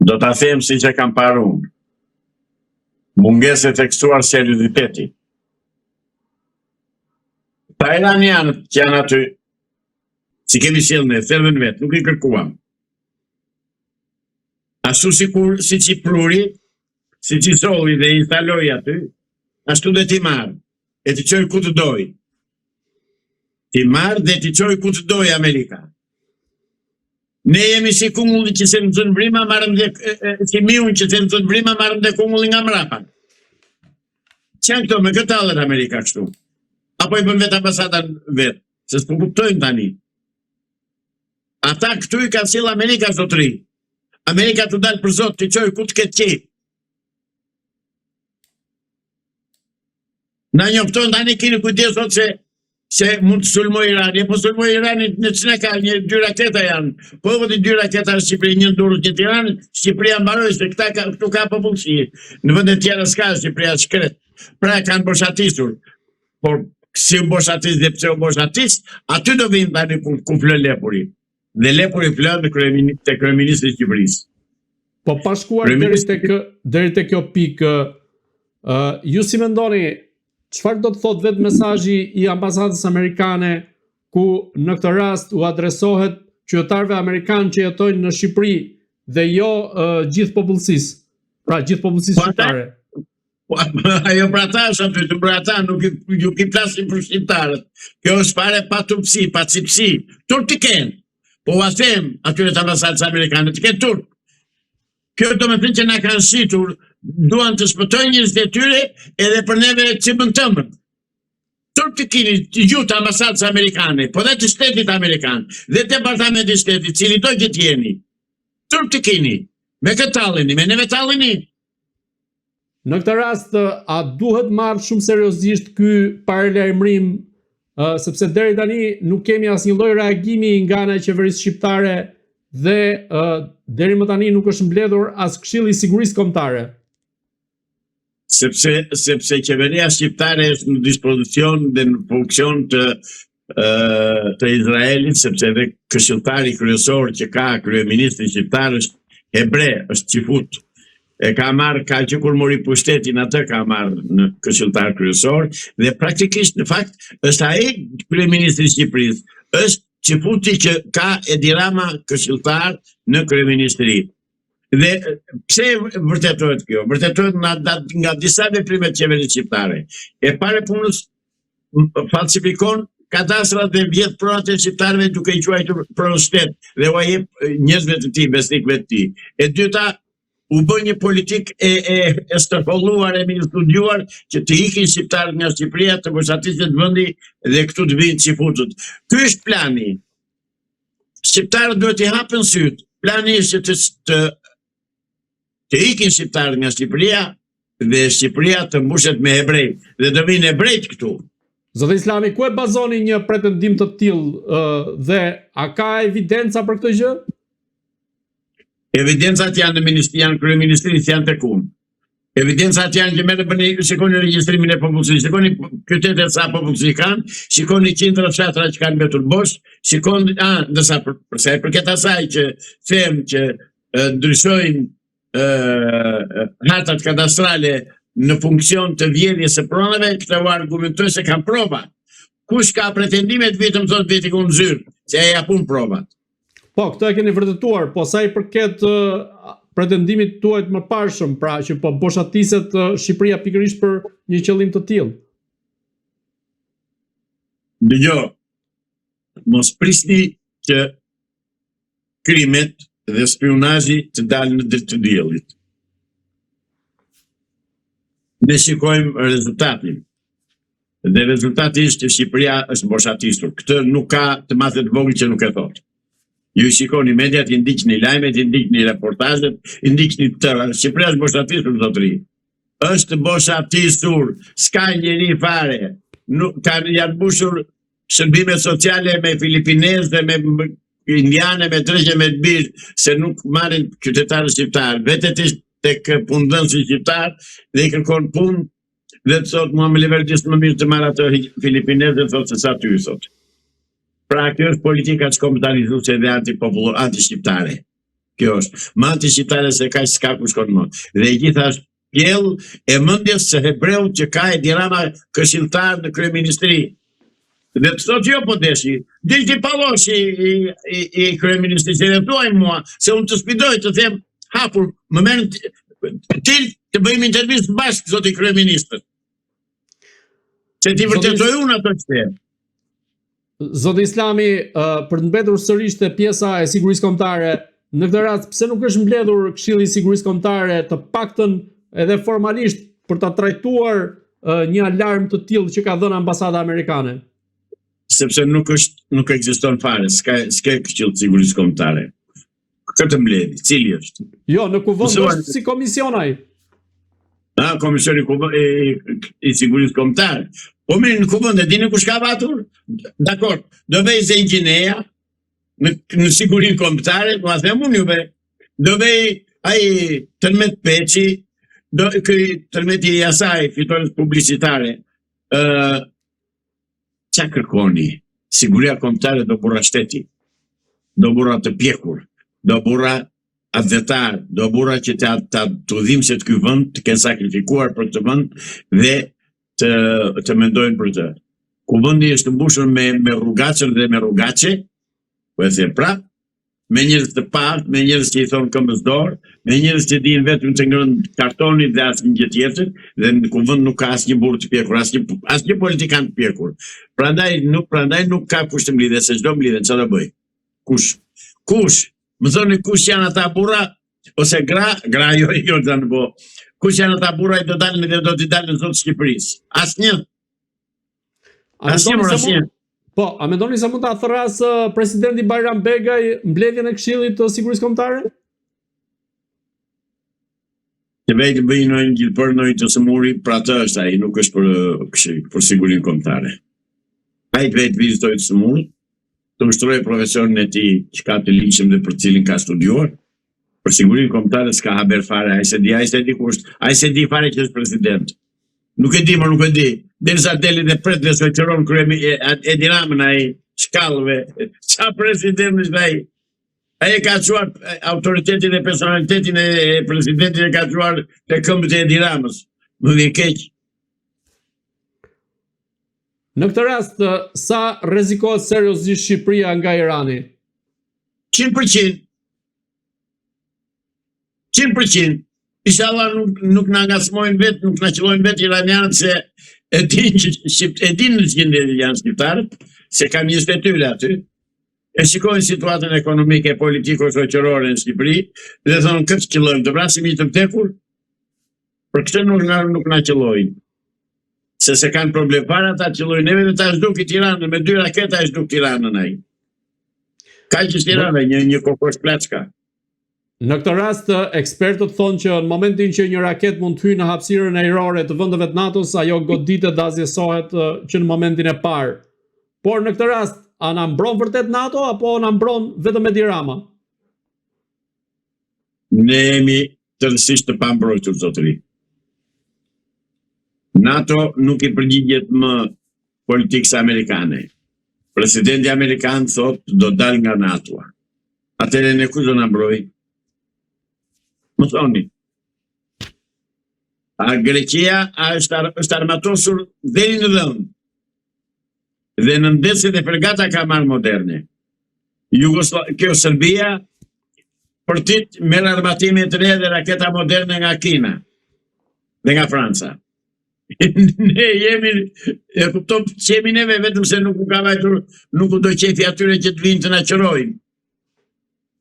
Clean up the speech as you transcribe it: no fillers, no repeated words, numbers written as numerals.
Do ta them si që kam parë unë. Mungesë e tekstuar serioziteti. Ta iranianët që janë aty, si kemi sjellë ne, thelbën vetë, nuk i kërkuam. Ashtu si që pruri, si që solli dhe instaloj aty, ashtu dhe ti marë, e ti qoj ku të doj. Ti marë dhe ti qoj ku të doj Amerika. Ne jemi si kungulli që se në zënë brima, marëm dhe, si miun që se në zënë brima, marëm dhe kungulli nga mrapa. Qenë këto me këtë alër Amerika kështu? Apo i bën vetë ambasadan vetë, se s'po kuptojnë tani. Ata këtu i ka sjell Amerika zotëri. Amerika të dalë për zot, të qoj ku të ketë qejf. Na njoftojnë tani kini kujdes sot se mund të sulmoj Irani, po sulmoj Irani në çne ka një 2 raketa janë. Po edhe 2 raketa në Shqipëri, një durrës një Tiranë, Shqipëria mbaroi se këtu ka popullsi. Në vende tjera s'ka Shqipëria shkret. Pra kanë boshatisur. Por si u boshatis dhe pse u boshatis, aty do vinë tani ku flë lepuri. Dhe lepuri flë te kryeministri i Shqipërisë. Po pa shkuar deri te kjo pikë, ju si mendoni çfarë do të thotë vetë mesazhi i ambasadës amerikane ku në këtë rast u adresohet qytetarëve amerikanë që jetojnë në Shqipëri dhe jo gjithë popullsisë, pra gjithë popullsisë shqiptare. Ajo pra ta është aty të brata, nuk i plasin për shqiptarët. Kjo është fare pa turpsi, pa cipsi, turp të kenë. Po a them atyre të ambasadës amerikane të kenë turp. Kjo do me thënë që na kanë shitur, duan të shpëtojnë njerëzit e tyre edhe për neve që bën tëmën. Turp të kini të gjutë ambasadës amerikane, po dhe të shtetit amerikan, dhe të departamenti shtetit, cili do që t'jeni. Turp të kini, me këtë tallini, me neve tallini. Në këtë rast, a duhet marrë shumë seriozisht ky paralajmërim, sepse deri tani nuk kemi asnjë lloj reagimi nga ana e qeverisë shqiptare dhe deri më tani nuk është mbledhur as Këshilli i Sigurisë Kombëtare. Sepse qeveria shqiptare është në dispozicion dhe në funksion të Izraelit, sepse edhe këshilltari kryesor që ka kryeministri shqiptar është hebre, është Qifut. E ka marrë, ka që kur mori pushtetin atë ka marrë në këshilltar kryesor dhe praktikisht në fakt është ai kryeministri i Shqipërisë, është Qifuti që ka Edi Rama këshilltar në kryeministri. Dhe pse vërtetohet kjo? Vërtetohet nga disa veprime të qeverisë shqiptare. E pare punës falsifikon kadastrat dhe vjet pronat e shqiptarëve duke i quajtur pronë shtet dhe u jep njerëzve të tij, besnikëve të tij. E dyta, u bë një politik e stërfolluar, e mirë studiuar, që të ikin shqiptarët nga Shqipëria, të boshatisjet vendi dhe këtu të vinë Qifutët. Ky është plani. Shqiptarët duhet i hapen syt. Plani është të ikin shqiptarët nga Shqipëria dhe Shqipëria të mbushet me hebrej. Dhe do vinë hebrejt këtu. Zotë Islami, ku e bazoni një pretendim të tillë dhe a ka evidenca për këtë gjë? Evidencat janë në kryeministrisë, janë tek unë. Evidencat janë që merë bëni, shikoni regjistrimin e popullsisë, shikoni qytetet sa popullsi kanë, shikoni qindra fshatra që kanë mbetur bosh, shikoni, ndërsa përsa e përket asaj që them që ndryshojnë hartat kadastrale në funksion të vjedhjes së pronave, këtë u argumentoj se kanë prova. Kush ka pretendimet vetëm thot veti ku në zyrë, se e japun provat. Po, këtë e keni vërtetuar, po sa i përket pretendimit tuaj të mëparshëm, pra që po boshatiset Shqipëria pikërisht për një qëllim të tillë. Dëgjoj, mos prisni që krimet dhe spionazhi të dalë në dritë të diellit. Ne shikojmë rezultatin. Dhe rezultati është që Shqipëria është boshatisur. Këtë nuk ka të mathet vogël që nuk e thotë. Ju shikoni mediat, i ndiqni lajmet, i ndiqni reportazhet, i ndiqni tëra. Shqipëria është boshatisur, zotëri. Është boshatisur, s'ka njeri fare. Janë mbushur shërbimet sociale me filipinez dhe me indiane, me tregje me të birë, se nuk marrin qytetarë shqiptarë. Vetetisht tek punëdhënësi shqiptar dhe i kërkon punë dhe të thotë mua më levergjist më mirë të marrë atë filipinez dhe thotë se sa ty thotë. Pra kjo është politika që kombëtarizuese dhe anti-shqiptare. Kjo është. Ma anti-shqiptare se ka s'ka ku shkon më. Dhe i gjitha është pjell e mendjes së hebreu që ka Edi Rama këshilltar në kryeministri. Dhe të thotë jo po deshi, dilti palosh i kryeministri, se dhe thuaj mua, se unë të spidoj të them, hapur, më merë të bëjmë intervistë bashkë, zoti kryeministër. Se ti vërtetoj unë ato që them. Zoti Islami, për të mbetur sërish te pjesa e sigurisë kombëtare, në këtë rast pse nuk është mbledhur Këshilli i Sigurisë Kombëtare të paktën edhe formalisht për ta trajtuar një alarm të tillë që ka dhënë ambasada amerikane? Sepse nuk ekziston fare, s'ka Këshill të Sigurisë Kombëtare. Këtë mbledhi, cili është? Jo, në kuvend është si komision ai. Komisioni i Sigurisë Kombëtare. Po mirë, në kuvend e dini kush ka vatur? Dakor, do vej Zengineja në Sigurinë Kombëtare, ma them unë juve, do vej ai Tërmet Peçi, Tërmeti i asaj, fitores publicitare. Qa kërkoni? Siguria kombëtare do burra shteti, do burra të pjekur, do burra adhetar, do burra që të udhim se të ky vend të kenë sakrifikuar për këtë vend dhe të mendojnë për të. Kuvendi është mbushur me rrugacër dhe me rrugace, po e them prap, me njerëz të parë, me njerëz që i thonë këmbës dorë, me njerëz që dinë vetëm të ngrënë kartonit dhe asnjë gjë tjetër, dhe në kuvend nuk ka asnjë burr të pjekur, asnjë politikan të pjekur. Prandaj nuk ka kush të mblidhe, se çdo mblidhen, çfarë do bëj? Kush? Më thoni kush janë ata burra ose gra jo tani po. Kush janë ata burra që do t'i dalin zotë Shqipërisë? Asnjë. Asnjë. Po, a mendoni se mund ta thërras presidenti Bajram Begaj mbledhjen e Këshillit të Sigurisë Kombëtare? Të vetë bëjnë në një gjilpër në një të sëmuri, pra të është ai, nuk është për Sigurinë Kombëtare. Ai të vetë vizitoj të sëmuri, të ushtroj profesionin e tij që ka të ligjshëm dhe për cilin ka studiuar. Për Sigurinë Kombëtare s'ka haber fare, ai se di kusht, ai se di fare që është president. Nuk e di. Derisa deli dhe pret dhe shoqëron Edi Ramën ai shkallëve. Qa president është ai? Ai e ka çuar autoritetin dhe personalitetin e presidentit e ka çuar te këmbët e Edi Ramës. Më vjen keq. Në këtë rast, sa rrezikohet seriozisht Shqipëria nga Irani? 100%. 100%. Inshallah nuk na ngacmojnë vetë, nuk na qellojnë vetë iranianët, se e dinë që janë shqiptarët, se kam një shtetyre aty, e shikojnë situatën ekonomike, politiko-shoqërore në Shqipëri, dhe thonë këtë qellojmë, të vrasim i të vdekur, për këtë nuk na qellojnë. Se kanë problem para, ta qellojnë neve dhe ta zhduk i Tiranën, me 2 raketa e zhduk Tiranën ai. Ka që Tirana, një kokosh plaçka. Në këtë rast, ekspertët thonë që në momentin që një raket mund të hyjë në hapësirën ajrore të vendeve të NATO-s, ajo goditet dhe azjesohet që në momentin e parë. Por në këtë rast, a na mbron vërtet NATO apo na mbron vetëm Edi Rama? Ne jemi tërësisht të pambrojtur, zotëri. NATO nuk i përgjigjet më politikës amerikane. Presidenti amerikan thotë do dal nga NATO-a. Atëherë ne kush do na mbrojë? Më thoni, a Greqia është armatosur deri në dhënë, dhe në ndërset e fregata ka marrë moderne. Kjo Serbia përtit merr armatime të re dhe raketa moderne nga Kina dhe nga Franca. Ne e kuptoj që jemi neve vetëm se nuk u ka vajtur, nuk u do qefi atyre që të vinë të na qërojnë.